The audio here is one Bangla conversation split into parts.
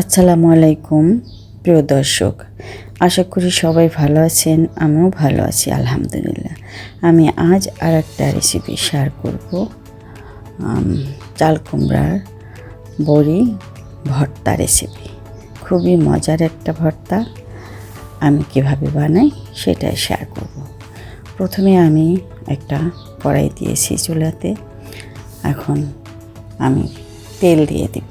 আসসালামু আলাইকুম প্রিয় দর্শক, আশা করি সবাই ভালো আছেন। আমিও ভালো আছি আলহামদুলিল্লাহ। আমি আজ আর একটা রেসিপি শেয়ার করব, চাল কুমড়ার বড়ি ভর্তা রেসিপি। খুবই মজার একটা ভর্তা। আমি কিভাবে বানাই সেটাই শেয়ার করব। প্রথমে আমি একটা কড়াই দিয়েছি চুলাতে। এখন আমি তেল দিয়ে দেব।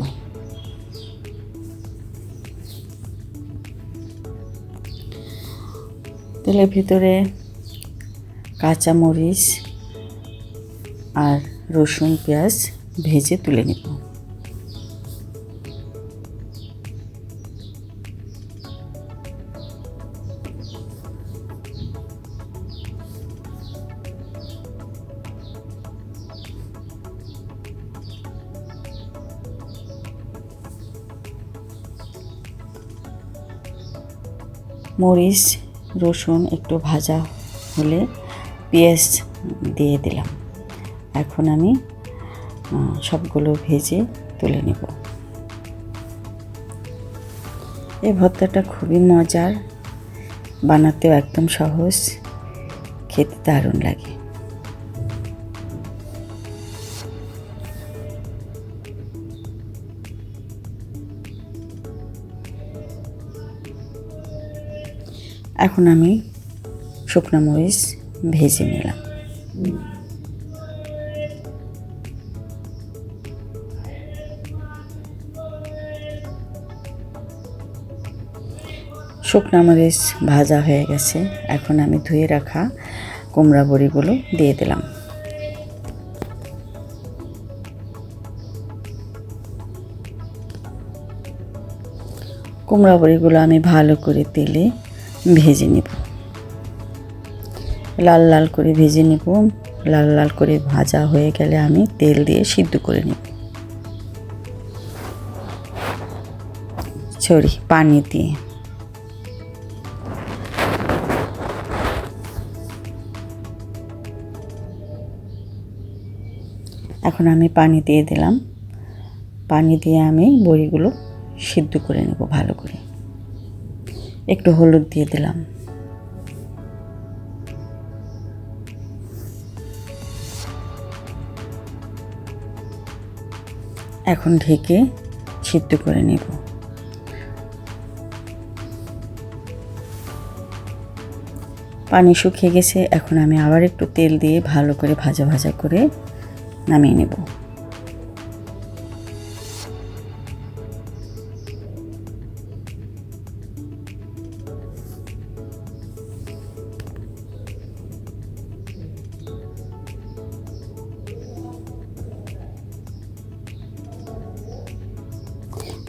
তেলের ভিতরে কাঁচামরিচ আর রসুন পেঁয়াজ ভেজে তুলে নেব। মরিচ রসুন একটু ভাজা হলে পেঁয়াজ দিয়ে দিলাম। এখন আমি সবগুলো ভেজে তুলে নেব। এই ভর্তাটা খুবই মজার, বানাতেও একদম সহজ, খেতে দারুণ লাগে। এখন আমি শুকনো মরিচ ভেজে নিলাম। শুকনো মরিচ ভাজা হয়ে গেছে। এখন আমি ধুয়ে রাখা কুমড়া বড়িগুলো দিয়ে দিলাম। কুমড়া বড়িগুলো আমি ভালো করে তেলে ভেজে নেব। লাল লাল করে ভেজে নেব। লাল লাল করে ভাজা হয়ে গেলে আমি তেল দিয়ে সিদ্ধ করে নেব। পানি দিয়ে। এখন আমি পানি দিয়ে দিলাম। পানি দিয়ে আমি বড়িগুলো সিদ্ধ করে নেব ভালো করে। একটু হলুদ দিয়ে দিলাম। এখন ঢেকে সিদ্ধ করে নেব। পানি শুকিয়ে গেছে। এখন আমি আবার একটু তেল দিয়ে ভালো করে ভাজা ভাজা করে নামিয়ে নেব।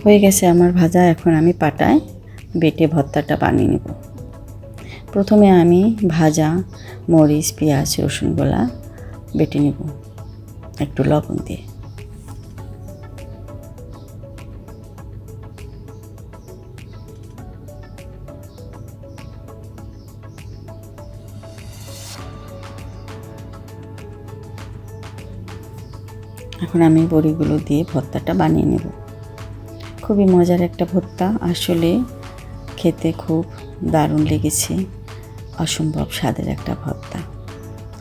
হয়ে গেছে আমার ভাজা। এখন আমি পাটায় বেটে ভর্তাটা বানিয়ে নেব। প্রথমে আমি ভাজা মরিচ পেঁয়াজ রসুনগুলা বেটে নেব একটু লবণ দিয়ে। এখন আমি বড়িগুলো দিয়ে ভর্তাটা বানিয়ে নেব। খুবই মজার একটা ভর্তা, আসলে খেতে খুব দারুণ লেগেছে। অসম্ভব স্বাদের একটা ভর্তা।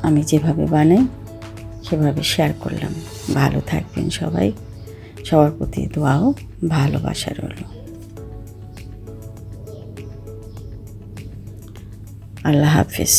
আমি যেভাবে বানাই সেভাবে শেয়ার করলাম। ভালো থাকবেন সবাই। সবার প্রতি দোয়া ও ভালোবাসা রইল। আল্লাহ হাফিজ।